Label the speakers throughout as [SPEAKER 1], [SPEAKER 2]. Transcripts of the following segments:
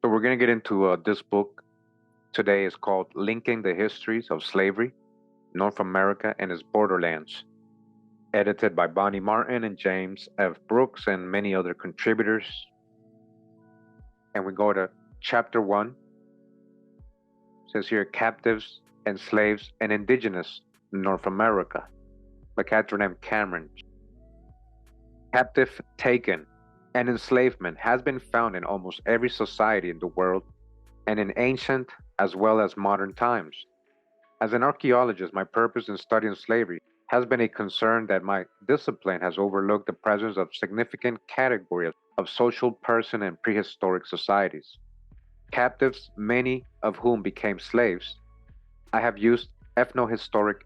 [SPEAKER 1] So we're going to get into this book today. Is called Linking the Histories of Slavery, North America and its Borderlands, edited by Bonnie Martin and James F. Brooks and many other contributors. And we go to chapter 1. It says here, Captives and Slaves and Indigenous North America by Catherine M. Cameron. Captive taken and enslavement has been found in almost every society in the world and in ancient as well as modern times. As an archaeologist, my purpose in studying slavery has been a concern that my discipline has overlooked the presence of significant categories of social person in prehistoric societies. Captives, many of whom became slaves. I have used historic,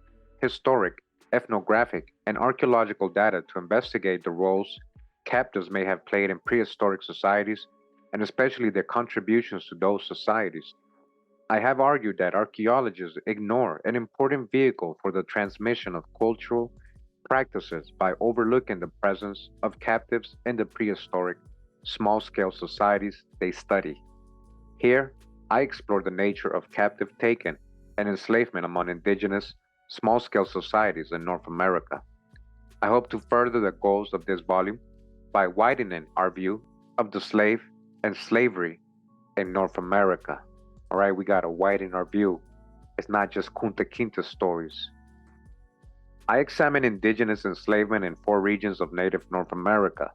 [SPEAKER 1] ethnographic, and archaeological data to investigate the roles captives may have played in prehistoric societies, and especially their contributions to those societies. I have argued that archaeologists ignore an important vehicle for the transmission of cultural practices by overlooking the presence of captives in the prehistoric, small scale societies they study. Here, I explore the nature of captive taken and enslavement among indigenous, small scale societies in North America. I hope to further the goals of this volume by widening our view of the slave and slavery in North America. All right, we got to widen our view. It's not just Kunta Kinte stories. I examine indigenous enslavement in four regions of native North America: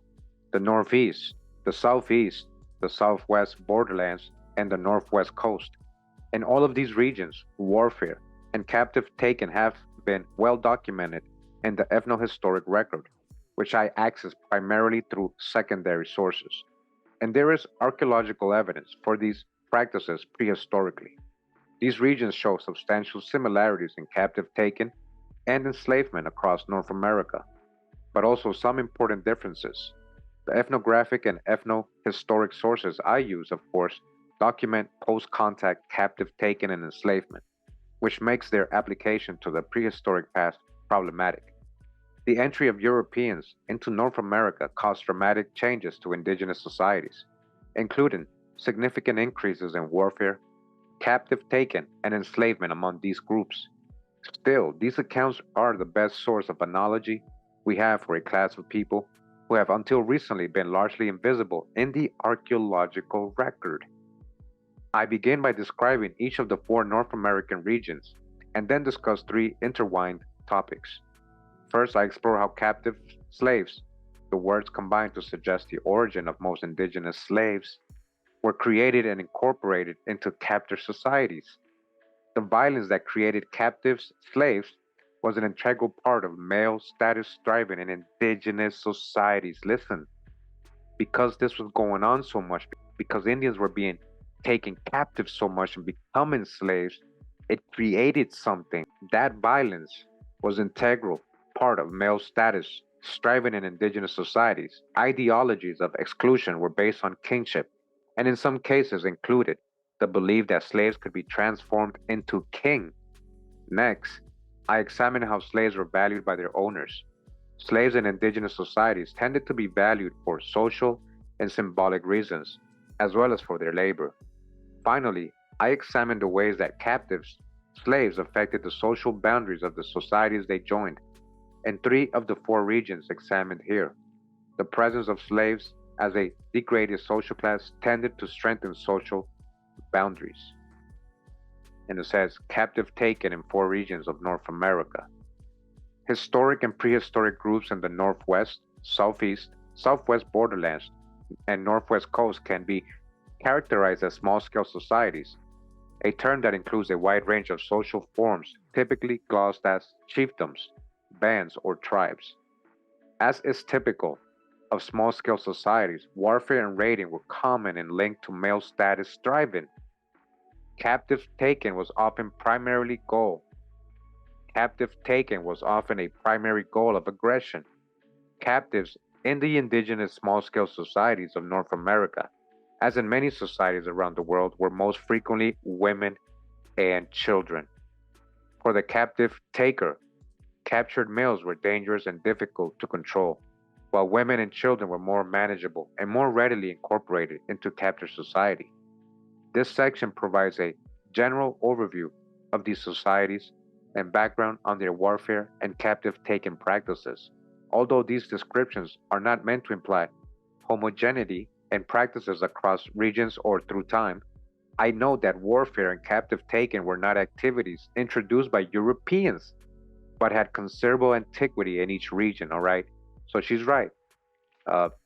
[SPEAKER 1] the Northeast, the Southeast, the Southwest borderlands, and the Northwest coast. In all of these regions, warfare and captive taken have been well documented in the ethnohistoric record, which I access primarily through secondary sources. And there is archaeological evidence for these practices prehistorically. These regions show substantial similarities in captive taken and enslavement across North America, but also some important differences. The ethnographic and ethnohistoric sources I use, of course, document post contact captive taken and enslavement, which makes their application to the prehistoric past problematic. The entry of Europeans into North America caused dramatic changes to indigenous societies, including significant increases in warfare, captive taken, and enslavement among these groups. Still, these accounts are the best source of analogy we have for a class of people who have until recently been largely invisible in the archaeological record. I begin by describing each of the four North American regions and then discuss three intertwined topics. First, I explore how captive slaves, the words combine to suggest the origin of most indigenous slaves, were created and incorporated into captor societies. The violence that created captive slaves was an integral part of male status striving in indigenous societies. Listen, because this was going on so much, because Indians were being taken captive so much and becoming slaves, it created something. That violence was integral part of male status striving in indigenous societies. Ideologies of exclusion were based on kingship, and in some cases included the belief that slaves could be transformed into king. Next, I examine how slaves were valued by their owners. Slaves in indigenous societies tended to be valued for social and symbolic reasons, as well as for their labor. Finally, I examine the ways that captives, slaves affected the social boundaries of the societies they joined. In three of the four regions examined here, the presence of slaves as a degraded social class tended to strengthen social boundaries. And it says captive taken in four regions of North America. Historic and prehistoric groups in the Northwest, Southeast, Southwest borderlands, and Northwest coast can be characterized as small scale societies, a term that includes a wide range of social forms typically glossed as chiefdoms, bands, or tribes. As is typical of small scale societies, warfare and raiding were common and linked to male status striving. Captive taken was often primarily goal. Captive taken was often a primary goal of aggression. Captives in the indigenous small scale societies of North America, as in many societies around the world, were most frequently women and children. For the captive taker, captured males were dangerous and difficult to control, while women and children were more manageable and more readily incorporated into captive society. This section provides a general overview of these societies and background on their warfare and captive taking practices. Although these descriptions are not meant to imply homogeneity and practices across regions or through time, I know that warfare and captive taking were not activities introduced by Europeans, but had considerable antiquity in each region, all right? So she's right.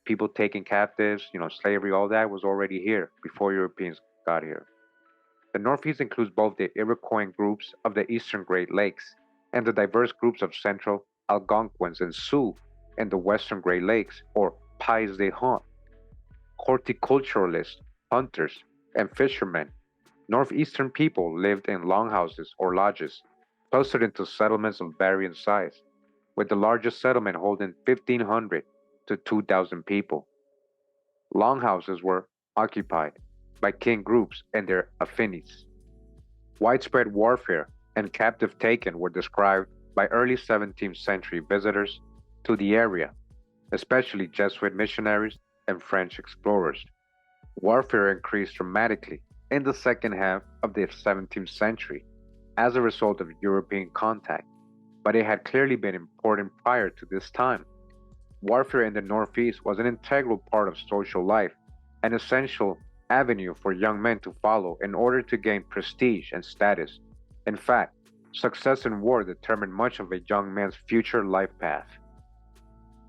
[SPEAKER 1] People taking captives, slavery, all that was already here before Europeans got here. The Northeast includes both the Iroquois groups of the eastern Great Lakes and the diverse groups of Central Algonquins and Sioux in the western Great Lakes, or Pays de Hunt, horticulturalists, hunters, and fishermen. Northeastern people lived in longhouses or lodges, clustered into settlements of varying size, with the largest settlement holding 1,500 to 2,000 people. Longhouses were occupied by kin groups and their affinities. Widespread warfare and captive taking were described by early 17th century visitors to the area, especially Jesuit missionaries and French explorers. Warfare increased dramatically in the second half of the 17th century as a result of European contact, but it had clearly been important prior to this time. Warfare in the Northeast was an integral part of social life, an essential avenue for young men to follow in order to gain prestige and status. In fact, success in war determined much of a young man's future life path.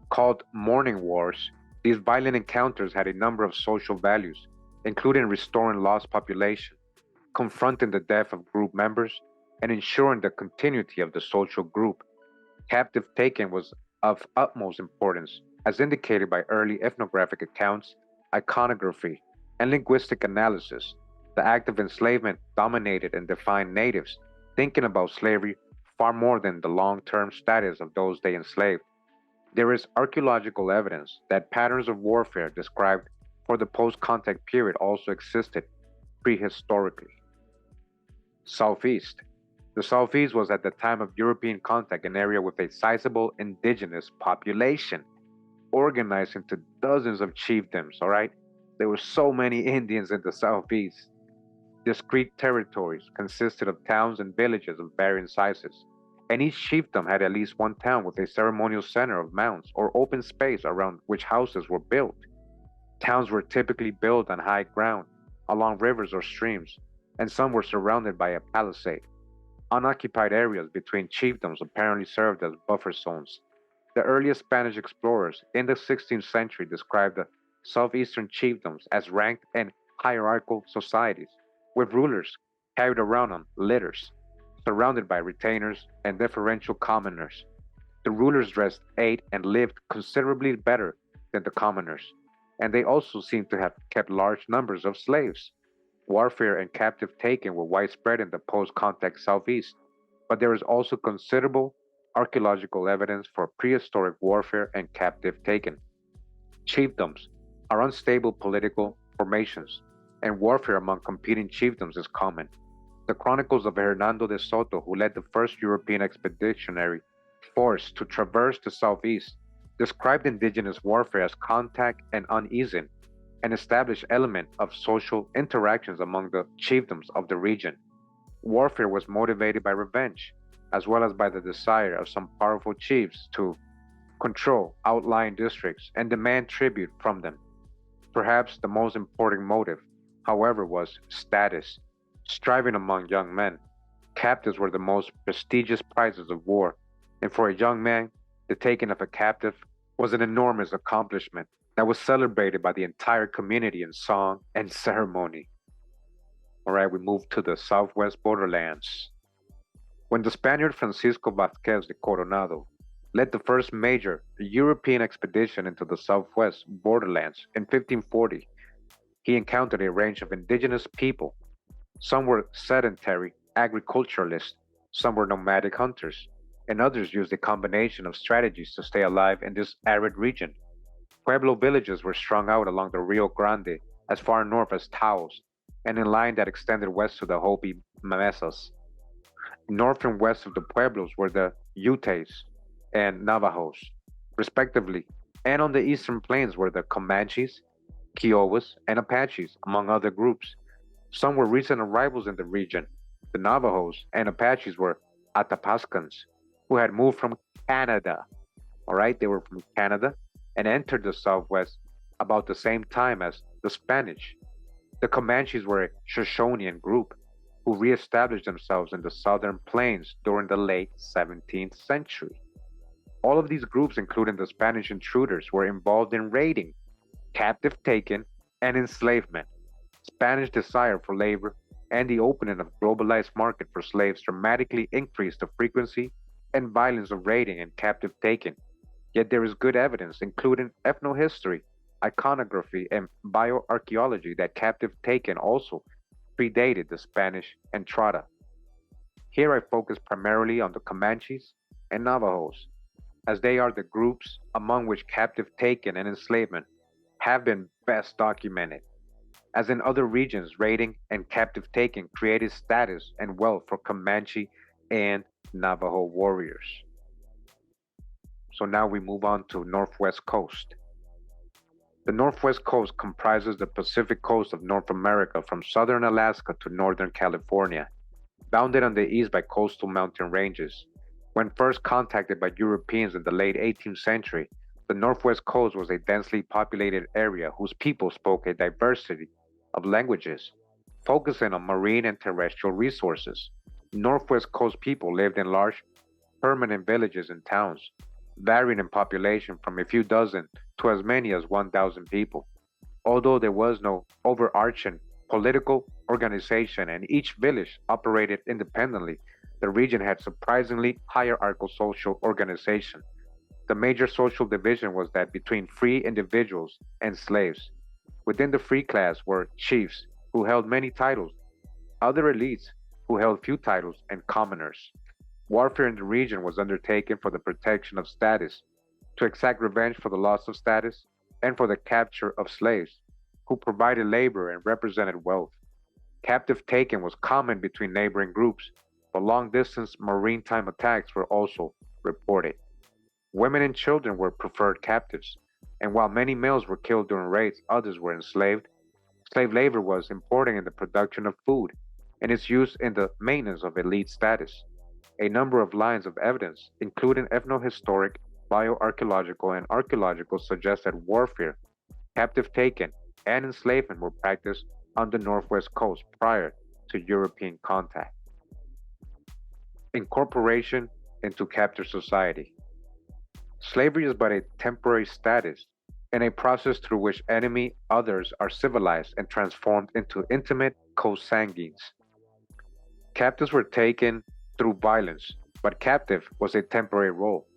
[SPEAKER 1] Called morning wars, these violent encounters had a number of social values, including restoring lost population, confronting the death of group members, and ensuring the continuity of the social group. Captive taking was of utmost importance, as indicated by early ethnographic accounts, iconography, and linguistic analysis. The act of enslavement dominated and defined natives, thinking about slavery far more than the long term status of those they enslaved. There is archaeological evidence that patterns of warfare described for the post contact period also existed prehistorically. Southeast. The Southeast was at the time of European contact an area with a sizable indigenous population, organized into dozens of chiefdoms, all right? There were so many Indians in the Southeast. Discrete territories consisted of towns and villages of varying sizes, and each chiefdom had at least one town with a ceremonial center of mounds or open space around which houses were built. Towns were typically built on high ground, along rivers or streams, and some were surrounded by a palisade. Unoccupied areas between chiefdoms apparently served as buffer zones. The earliest Spanish explorers in the 16th century described the southeastern chiefdoms as ranked and hierarchical societies, with rulers carried around on litters, surrounded by retainers and deferential commoners. The rulers dressed, ate, and lived considerably better than the commoners, and they also seem to have kept large numbers of slaves. Warfare and captive taking were widespread in the post contact Southeast, but there is also considerable archaeological evidence for prehistoric warfare and captive taking. Chiefdoms are unstable political formations, and warfare among competing chiefdoms is common. The chronicles of Hernando de Soto, who led the first European expeditionary force to traverse the southeast, described indigenous warfare as contact and uneasy, an established element of social interactions among the chiefdoms of the region. Warfare was motivated by revenge, as well as by the desire of some powerful chiefs to control outlying districts and demand tribute from them. Perhaps the most important motive, however, was status. Striving among young men, captives were the most prestigious prizes of war, and for a young man, the taking of a captive was an enormous accomplishment that was celebrated by the entire community in song and ceremony. All right, we move to the southwest borderlands. When the Spaniard Francisco Vázquez de Coronado led the first major European expedition into the southwest borderlands in 1540, he encountered a range of indigenous people. Some were sedentary agriculturalists, some were nomadic hunters, and others used a combination of strategies to stay alive in this arid region. Pueblo villages were strung out along the Rio Grande as far north as Taos, and in line that extended west to the Hopi Mesas. North and west of the pueblos were the Utes and Navajos, respectively, and on the eastern plains were the Comanches, Kiowas, and Apaches, among other groups. Some were recent arrivals in the region. The Navajos and Apaches were Atapascans, who had moved from Canada. All right, they were from Canada and entered the Southwest about the same time as the Spanish. The Comanches were a Shoshonean group who reestablished themselves in the southern plains during the late 17th century. All of these groups, including the Spanish intruders, were involved in raiding, captive taking, and enslavement. Spanish desire for labor and the opening of globalized market for slaves dramatically increased the frequency and violence of raiding and captive taking. Yet there is good evidence, including ethnohistory, iconography, and bioarchaeology, that captive taking also predated the Spanish entrada. Here I focus primarily on the Comanches and Navajos, as they are the groups among which captive taking and enslavement have been best documented. As in other regions, raiding and captive taking created status and wealth for Comanche and Navajo warriors. So now we move on to Northwest Coast. The Northwest Coast comprises the Pacific coast of North America from southern Alaska to northern California, bounded on the east by coastal mountain ranges. When first contacted by Europeans in the late 18th century, the Northwest Coast was a densely populated area whose people spoke a diversity of languages, focusing on marine and terrestrial resources. Northwest Coast people lived in large, permanent villages and towns, varying in population from a few dozen to as many as 1,000 people. Although there was no overarching political organization and each village operated independently, the region had surprisingly hierarchical social organization. The major social division was that between free individuals and slaves. Within the free class were chiefs, who held many titles, other elites, who held few titles, and commoners. Warfare in the region was undertaken for the protection of status, to exact revenge for the loss of status, and for the capture of slaves, who provided labor and represented wealth. Captive taking was common between neighboring groups, but long distance maritime attacks were also reported. Women and children were preferred captives, and while many males were killed during raids, others were enslaved. Slave labor was important in the production of food and its use in the maintenance of elite status. A number of lines of evidence, including ethnohistoric, bioarchaeological, and archaeological, suggest that warfare, captive taking, and enslavement were practiced on the Northwest Coast prior to European contact. Incorporation into captive society. Slavery is but a temporary status and a process through which enemy others are civilized and transformed into intimate co-sanguines. Captives were taken through violence, but captive was a temporary role.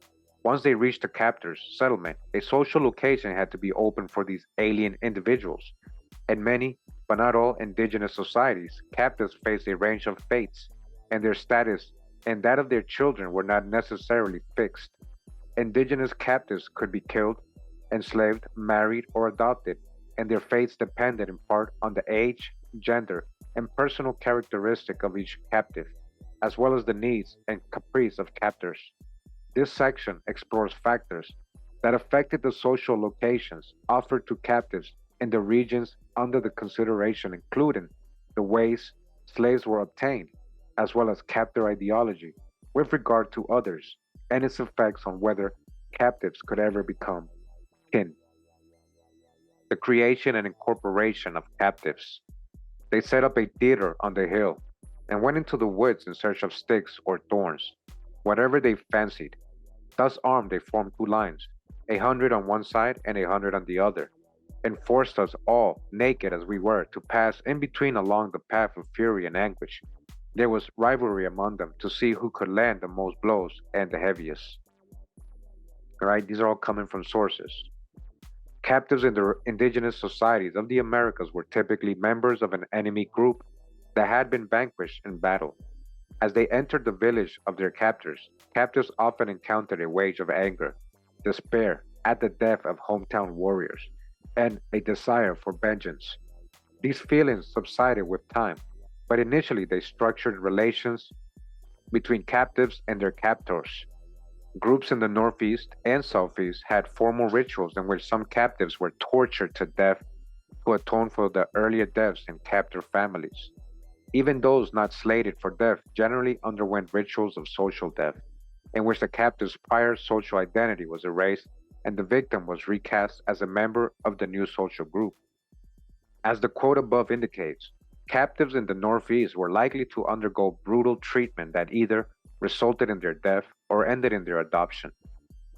[SPEAKER 1] Once they reached the captor's settlement, a social location had to be opened for these alien individuals. In many, but not all, indigenous societies, captives faced a range of fates, and their status and that of their children were not necessarily fixed. Indigenous captives could be killed, enslaved, married, or adopted, and their fates depended in part on the age, gender, and personal characteristic of each captive, as well as the needs and caprice of captors. This section explores factors that affected the social locations offered to captives in the regions under the consideration, including the ways slaves were obtained, as well as captor ideology with regard to others and its effects on whether captives could ever become kin. The creation and incorporation of captives. They set up a theater on the hill and went into the woods in search of sticks or thorns, whatever they fancied. Thus armed, they formed two lines, 100 on one side and 100 on the other, and forced us all, naked as we were, to pass in between along the path of fury and anguish. There was rivalry among them to see who could land the most blows and the heaviest. All right, these are all coming from sources. Captives in the indigenous societies of the Americas were typically members of an enemy group that had been vanquished in battle. As they entered the village of their captors, captives often encountered a wave of anger, despair at the death of hometown warriors, and a desire for vengeance. These feelings subsided with time, but initially they structured relations between captives and their captors. Groups in the Northeast and Southeast had formal rituals in which some captives were tortured to death to atone for the earlier deaths in captor families. Even those not slated for death generally underwent rituals of social death, in which the captive's prior social identity was erased and the victim was recast as a member of the new social group. As the quote above indicates, captives in the Northeast were likely to undergo brutal treatment that either resulted in their death or ended in their adoption.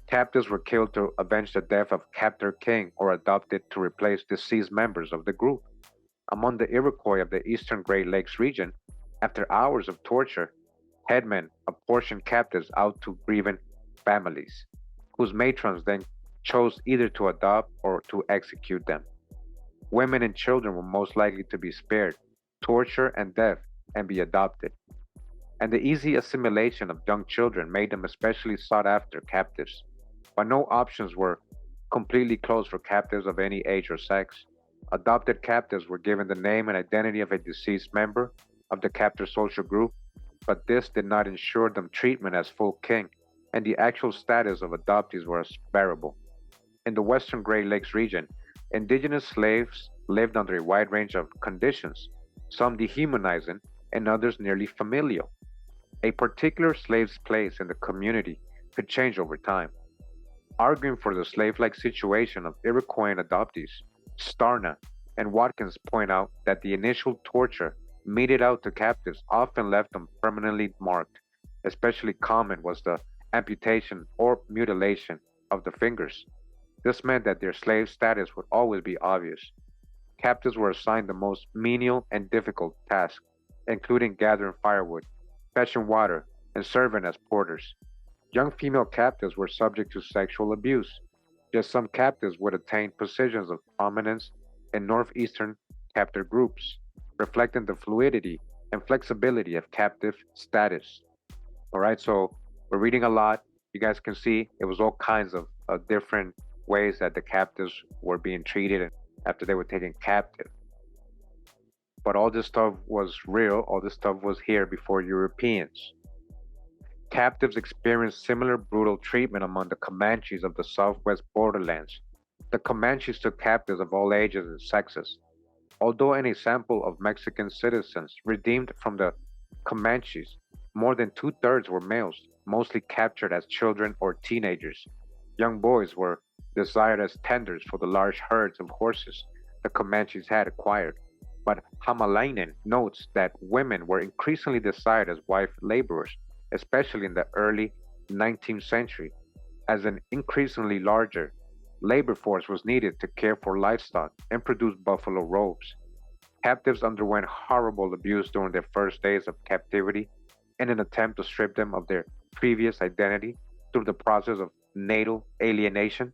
[SPEAKER 1] Captives were killed to avenge the death of captor king or adopted to replace deceased members of the group. Among the Iroquois of the eastern Great Lakes region, after hours of torture, headmen apportioned captives out to grieving families, whose matrons then chose either to adopt or to execute them. Women and children were most likely to be spared torture and death and be adopted, and the easy assimilation of young children made them especially sought after captives. But no options were completely closed for captives of any age or sex. Adopted captives were given the name and identity of a deceased member of the captive social group, but this did not ensure them treatment as full kin, and the actual status of adoptees was variable. In the western Great Lakes region, indigenous slaves lived under a wide range of conditions, some dehumanizing and others nearly familial. A particular slave's place in the community could change over time. Arguing for the slave like situation of Iroquoian adoptees, Starna and Watkins point out that the initial torture meted out to captives often left them permanently marked. Especially common was the amputation or mutilation of the fingers. This meant that their slave status would always be obvious. Captives were assigned the most menial and difficult tasks, including gathering firewood, fetching water, and serving as porters. Young female captives were subject to sexual abuse, yet some captives would attain positions of prominence in northeastern captive groups, reflecting the fluidity and flexibility of captive status. All right, so we're reading a lot. You guys can see it was all kinds of different ways that the captives were being treated after they were taken captive. But all this stuff was real, all this stuff was here before Europeans. Captives experienced similar brutal treatment among the Comanches of the southwest borderlands. The Comanches took captives of all ages and sexes. Although any sample of Mexican citizens redeemed from the Comanches, more than two-thirds were males, mostly captured as children or teenagers. Young boys were desired as tenders for the large herds of horses the Comanches had acquired. But Hamalainen notes that women were increasingly desired as wife laborers, especially in the early 19th century, as an increasingly larger labor force was needed to care for livestock and produce buffalo robes. Captives underwent horrible abuse during their first days of captivity in an attempt to strip them of their previous identity through the process of natal alienation.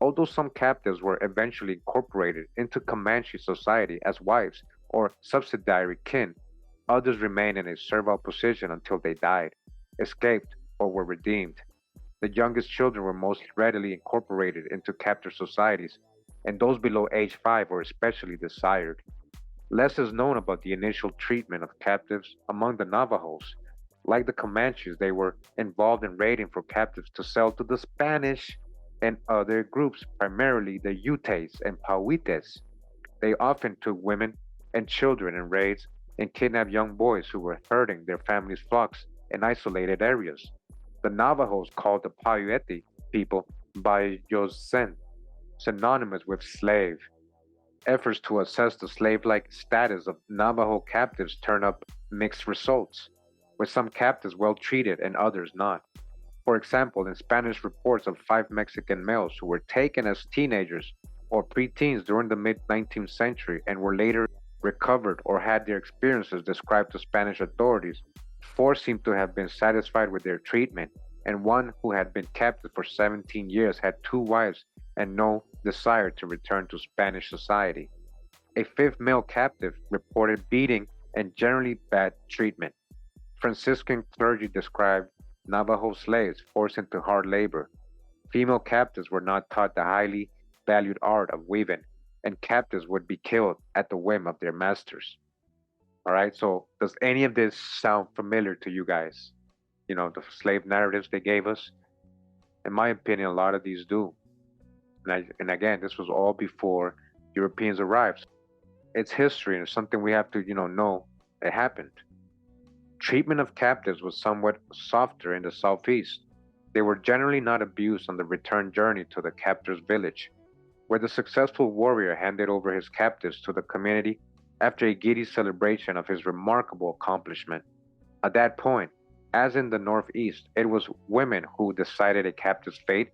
[SPEAKER 1] Although some captives were eventually incorporated into Comanche society as wives or subsidiary kin, others remained in a servile position until they died, escaped, or were redeemed. The youngest children were most readily incorporated into captive societies, and those below age 5 were especially desired. Less is known about the initial treatment of captives among the Navajos. Like the Comanches, they were involved in raiding for captives to sell to the Spanish and other groups, primarily the Utes and Pauites. They often took women and children in raids and kidnapped young boys who were herding their families' flocks in isolated areas. The Navajos called the Paiute people Bayosen, synonymous with slave. Efforts to assess the slave like status of Navajo captives turn up mixed results, with some captives well treated and others not. For example, in Spanish reports of 5 Mexican males who were taken as teenagers or preteens during the mid 19th century and were later recovered or had their experiences described to Spanish authorities, 4 seemed to have been satisfied with their treatment, and one who had been captive for 17 years had 2 wives and no desire to return to Spanish society. A 5th male captive reported beating and generally bad treatment. Franciscan clergy described Navajo slaves forced into hard labor. Female captives were not taught the highly valued art of weaving, and captives would be killed at the whim of their masters. All right, so does any of this sound familiar to you guys? You know, the slave narratives they gave us? In my opinion, a lot of these do. And again, this was all before Europeans arrived. It's history and it's something we have to, know it happened. Treatment of captives was somewhat softer in the southeast. They were generally not abused on the return journey to the captor's village, where the successful warrior handed over his captives to the community after a giddy celebration of his remarkable accomplishment. At that point, as in the Northeast, it was women who decided a captive's fate.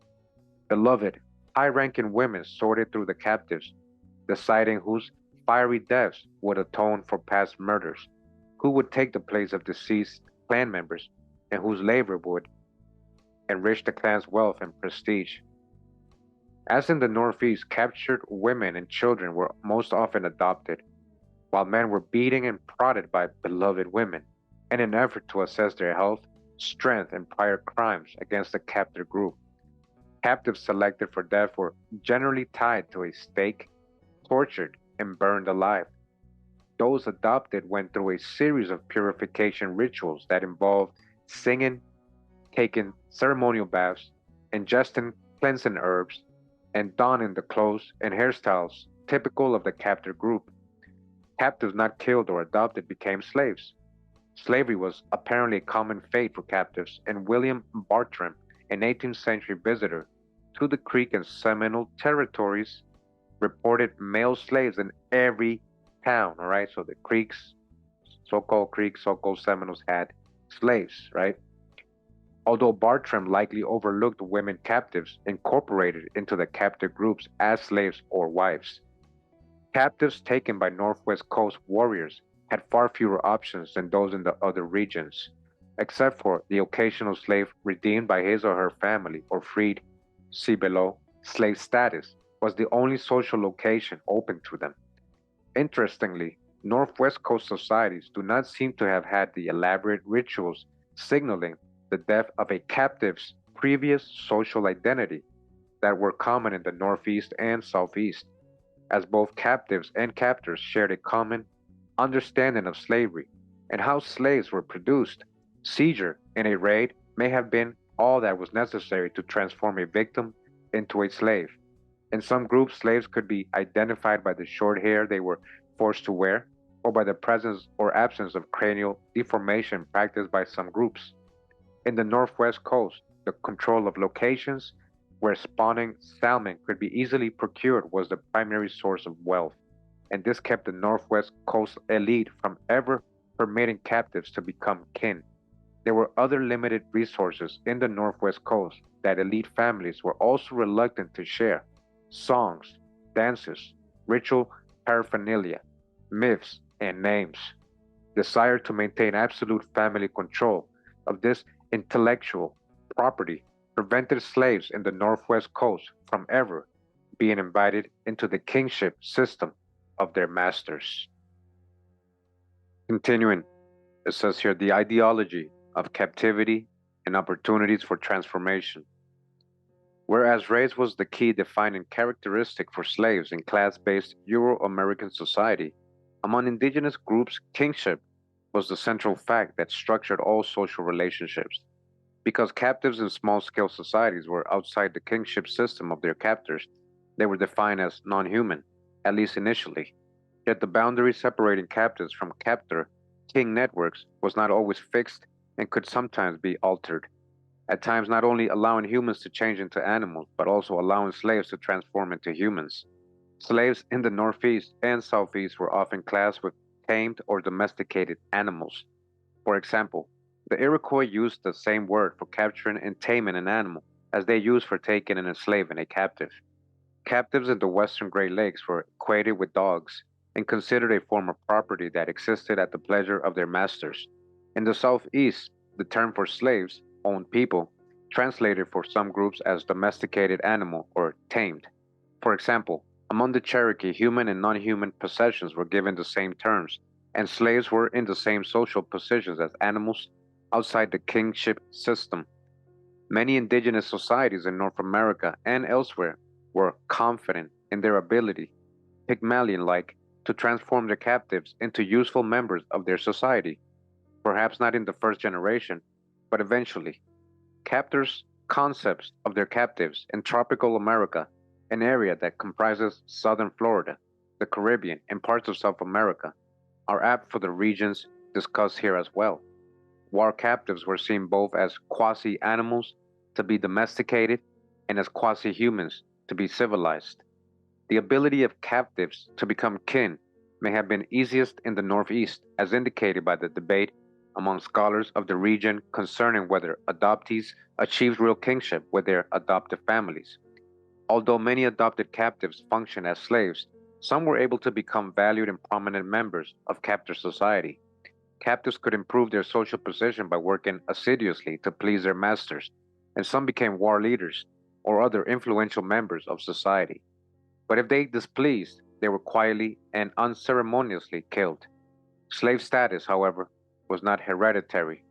[SPEAKER 1] Beloved, high ranking women sorted through the captives, deciding whose fiery deaths would atone for past murders, who would take the place of deceased clan members, and whose labor would enrich the clan's wealth and prestige. As in the Northeast, captured women and children were most often adopted, while men were beaten and prodded by beloved women in an effort to assess their health, strength, and prior crimes against the captive group. Captives selected for death were generally tied to a stake, tortured, and burned alive. Those adopted went through a series of purification rituals that involved singing, taking ceremonial baths, ingesting cleansing herbs, and donning the clothes and hairstyles typical of the captive group. Captives not killed or adopted became slaves. Slavery was apparently a common fate for captives, and William Bartram, an 18th century visitor to the Creek and Seminole territories, reported male slaves in every town. All right, so the Creeks, so-called Seminoles had slaves, right? Although Bartram likely overlooked women captives incorporated into the captive groups as slaves or wives. Captives taken by Northwest Coast warriors had far fewer options than those in the other regions, except for the occasional slave redeemed by his or her family or freed, see below, slave status was the only social location open to them. Interestingly, Northwest Coast societies do not seem to have had the elaborate rituals signaling the death of a captive's previous social identity that were common in the Northeast and Southeast, as both captives and captors shared a common understanding of slavery and how slaves were produced. Seizure in a raid may have been all that was necessary to transform a victim into a slave. In some groups, slaves could be identified by the short hair they were forced to wear, or by the presence or absence of cranial deformation practiced by some groups. In the Northwest Coast, the control of locations where spawning salmon could be easily procured was the primary source of wealth, and this kept the Northwest Coast elite from ever permitting captives to become kin. There were other limited resources in the Northwest Coast that elite families were also reluctant to share: songs, dances, ritual paraphernalia, myths, and names. Desire to maintain absolute family control of this intellectual property prevented slaves in the Northwest Coast from ever being invited into the kingship system of their masters. Continuing, it says here the ideology of captivity and opportunities for transformation. Whereas race was the key defining characteristic for slaves in class based Euro American society, among indigenous groups, kingship was the central fact that structured all social relationships. Because captives in small scale societies were outside the kingship system of their captors, they were defined as non human, at least initially. Yet the boundary separating captives from captor king networks was not always fixed and could sometimes be altered, at times not only allowing humans to change into animals, but also allowing slaves to transform into humans. Slaves in the Northeast and Southeast were often classed with tamed or domesticated animals. For example, the Iroquois used the same word for capturing and taming an animal as they used for taking and enslaving a captive. Captives in the western Great Lakes were equated with dogs and considered a form of property that existed at the pleasure of their masters. In the Southeast, the term for slaves, owned people, translated for some groups as domesticated animal or tamed. For example, among the Cherokee, human and non human possessions were given the same terms, and slaves were in the same social positions as animals outside the kingship system. Many indigenous societies in North America and elsewhere were confident in their ability, Pygmalion like, to transform their captives into useful members of their society, perhaps not in the first generation, but eventually. Captors' concepts of their captives in tropical America, an area that comprises southern Florida, the Caribbean, and parts of South America are apt for the regions discussed here as well. War captives were seen both as quasi animals to be domesticated and as quasi humans to be civilized. The ability of captives to become kin may have been easiest in the Northeast, as indicated by the debate among scholars of the region concerning whether adoptees achieved real kinship with their adoptive families. Although many adopted captives functioned as slaves, some were able to become valued and prominent members of captor society. Captives could improve their social position by working assiduously to please their masters, and some became war leaders or other influential members of society. But if they displeased, they were quietly and unceremoniously killed. Slave status, however, was not hereditary.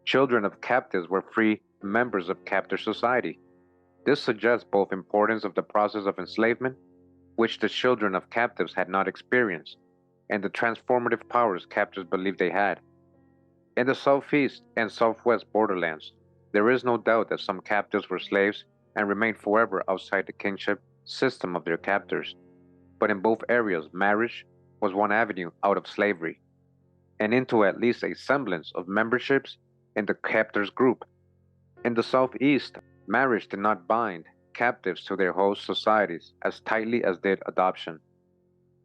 [SPEAKER 1] Children of captives were free members of captor society. This suggests both importance of the process of enslavement, which the children of captives had not experienced, and the transformative powers captives believed they had. In the southeast and southwest borderlands, there is no doubt that some captives were slaves and remained forever outside the kingship system of their captors. But in both areas, marriage was one avenue out of slavery and into at least a semblance of memberships in the captors group. In the southeast, marriage did not bind captives to their host societies as tightly as did adoption.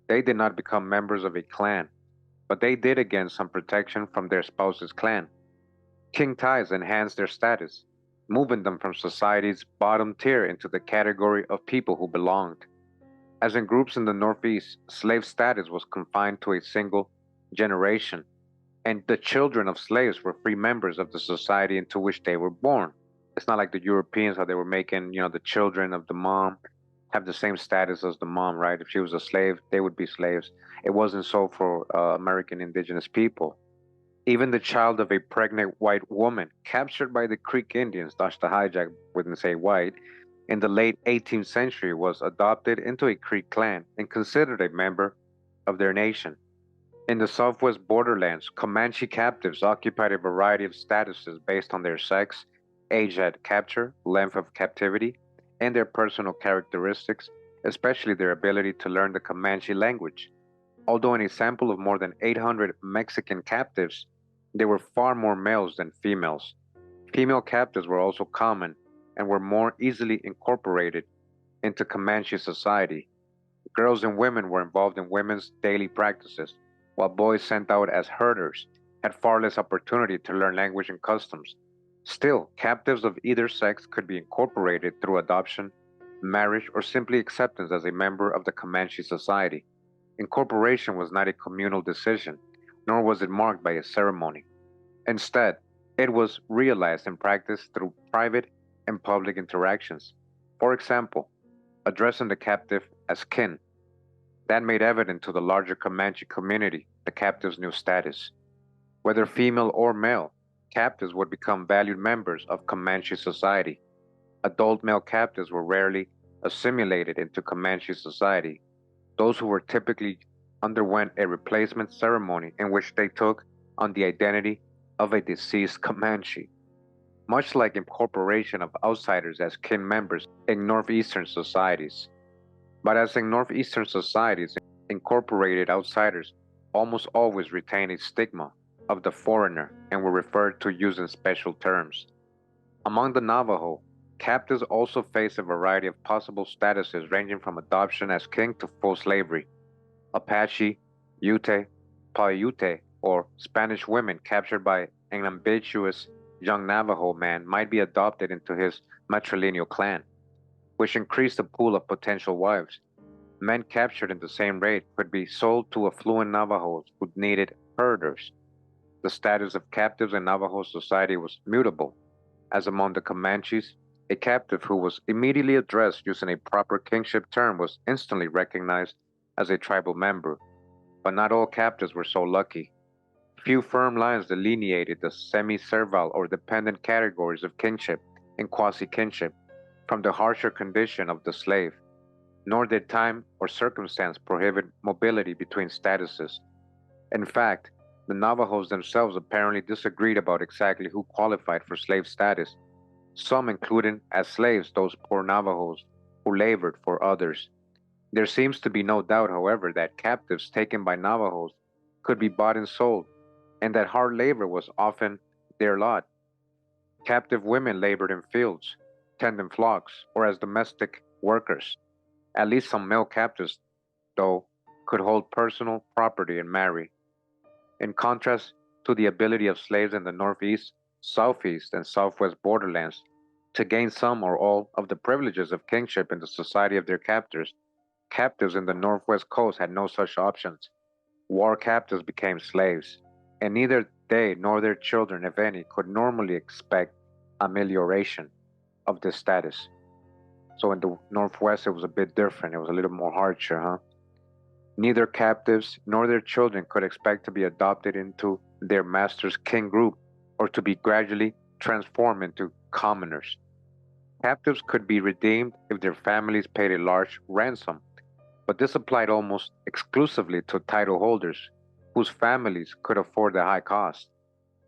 [SPEAKER 1] They did not become members of a clan, but they did gain some protection from their spouse's clan. King ties enhanced their status, moving them from society's bottom tier into the category of people who belonged. As in groups in the Northeast, slave status was confined to a single generation, and the children of slaves were free members of the society into which they were born. It's not like the Europeans, how they were making, the children of the mom have the same status as the mom, right? If she was a slave, they would be slaves. It wasn't so for American indigenous people. Even the child of a pregnant white woman captured by the Creek Indians, thus the hijack wouldn't say white, in the late 18th century was adopted into a Creek clan and considered a member of their nation. In the southwest borderlands, Comanche captives occupied a variety of statuses based on their sex, age at capture, length of captivity, and their personal characteristics, especially their ability to learn the Comanche language. Although in a sample of more than 800 Mexican captives, there were far more males than females. Female captives were also common and were more easily incorporated into Comanche society. Girls and women were involved in women's daily practices, while boys sent out as herders had far less opportunity to learn language and customs. Still, captives of either sex could be incorporated through adoption, marriage, or simply acceptance as a member of the Comanche society. Incorporation was not a communal decision, nor was it marked by a ceremony. Instead, it was realized in practice through private and public interactions. For example, addressing the captive as kin. That made evident to the larger Comanche community the captive's new status. Whether female or male, captives would become valued members of Comanche society. Adult male captives were rarely assimilated into Comanche society. Those who were typically underwent a replacement ceremony in which they took on the identity of a deceased Comanche, much like incorporation of outsiders as kin members in Northeastern societies. But as in Northeastern societies, incorporated outsiders almost always retain a stigma of the foreigner and were referred to using special terms. Among the Navajo, captives also face a variety of possible statuses ranging from adoption as king to full slavery. Apache, Ute, Paiute, or Spanish women captured by an ambitious young Navajo man might be adopted into his matrilineal clan, which increased the pool of potential wives. Men captured in the same raid could be sold to affluent Navajos who needed herders. The status of captives in Navajo society was mutable, as among the Comanches, a captive who was immediately addressed using a proper kingship term was instantly recognized as a tribal member. But not all captives were so lucky. Few firm lines delineated the semi-servile or dependent categories of kinship and quasi-kinship from the harsher condition of the slave, nor did time or circumstance prohibit mobility between statuses. In fact, the Navajos themselves apparently disagreed about exactly who qualified for slave status, some including as slaves those poor Navajos who labored for others. There seems to be no doubt, however, that captives taken by Navajos could be bought and sold, and that hard labor was often their lot. Captive women labored in fields, tending flocks, or as domestic workers. At least some male captives, though, could hold personal property and marry. In contrast to the ability of slaves in the Northeast, Southeast, and Southwest borderlands to gain some or all of the privileges of kingship in the society of their captors, captives in the Northwest coast had no such options. War captives became slaves, and neither they nor their children, if any, could normally expect amelioration of this status. So in the Northwest, it was a bit different. It was a little more harsher, huh? Neither captives nor their children could expect to be adopted into their master's kin group or to be gradually transformed into commoners. Captives could be redeemed if their families paid a large ransom, but this applied almost exclusively to title holders whose families could afford the high cost.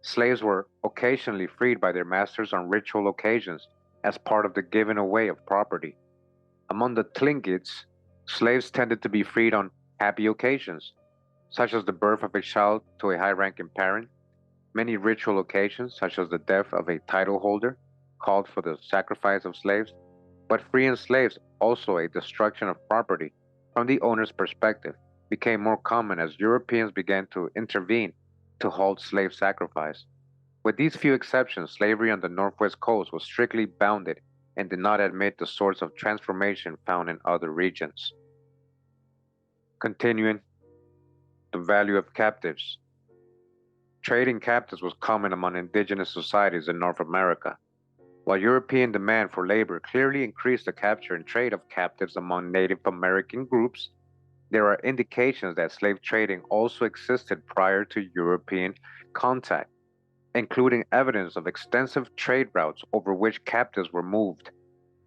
[SPEAKER 1] Slaves were occasionally freed by their masters on ritual occasions as part of the giving away of property. Among the Tlingits, slaves tended to be freed on happy occasions, such as the birth of a child to a high ranking parent. Many ritual occasions, such as the death of a title holder, called for the sacrifice of slaves, but freeing slaves, also a destruction of property from the owner's perspective, became more common as Europeans began to intervene to halt slave sacrifice. With these few exceptions, slavery on the Northwest coast was strictly bounded and did not admit the sorts of transformation found in other regions. Continuing, the value of captives. Trading captives was common among indigenous societies in North America. While European demand for labor clearly increased the capture and trade of captives among Native American groups, there are indications that slave trading also existed prior to European contact, including evidence of extensive trade routes over which captives were moved.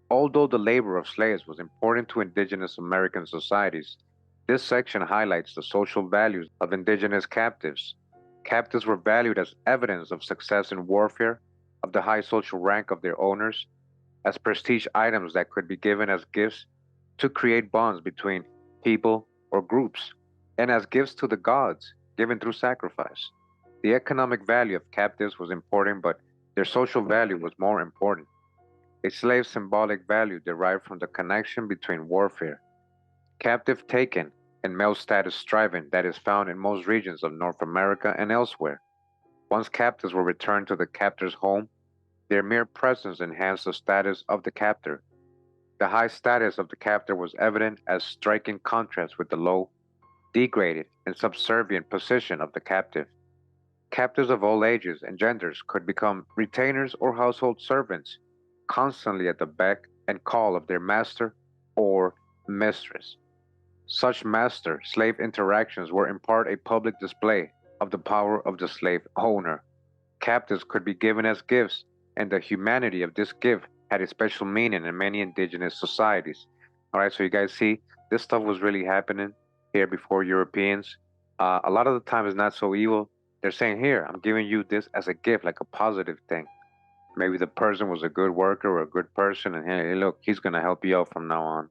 [SPEAKER 1] Although the labor of slaves was important to indigenous American societies, this section highlights the social values of indigenous captives. Captives were valued as evidence of success in warfare, of the high social rank of their owners, as prestige items that could be given as gifts to create bonds between people or groups, and as gifts to the gods given through sacrifice. The economic value of captives was important, but their social value was more important. A slave's symbolic value derived from the connection between warfare, captive taken, and male status striving that is found in most regions of North America and elsewhere. Once captives were returned to the captor's home, their mere presence enhanced the status of the captor. The high status of the captor was evident as striking contrast with the low, degraded, and subservient position of the captive. Captives of all ages and genders could become retainers or household servants, constantly at the beck and call of their master or mistress. Such master slave interactions were in part a public display of the power of the slave owner. Captives could be given as gifts, and the humanity of this gift had a special meaning in many indigenous societies. All right, so you guys see, this stuff was really happening here before Europeans. A lot of the time, it's not so evil. They're saying, here, I'm giving you this as a gift, like a positive thing. Maybe the person was a good worker or a good person, and hey, look, he's going to help you out from now on.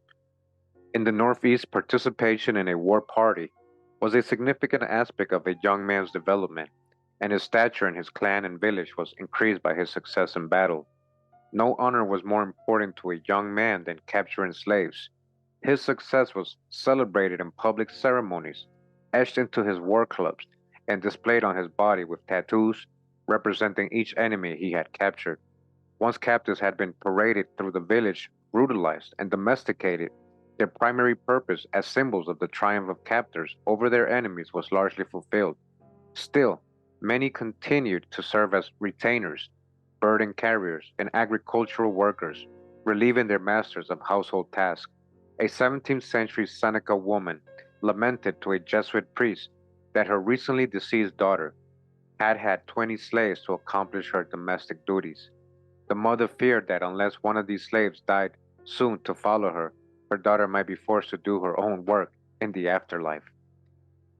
[SPEAKER 1] In the Northeast, participation in a war party was a significant aspect of a young man's development, and his stature in his clan and village was increased by his success in battle. No honor was more important to a young man than capturing slaves. His success was celebrated in public ceremonies, etched into his war clubs, and displayed on his body with tattoos representing each enemy he had captured. Once captives had been paraded through the village, brutalized, and domesticated, their primary purpose as symbols of the triumph of captors over their enemies was largely fulfilled. Still, many continued to serve as retainers, burden carriers, and agricultural workers, relieving their masters of household tasks. A 17th century Seneca woman lamented to a Jesuit priest that her recently deceased daughter had had 20 slaves to accomplish her domestic duties. The mother feared that unless one of these slaves died soon to follow her, her daughter might be forced to do her own work in the afterlife.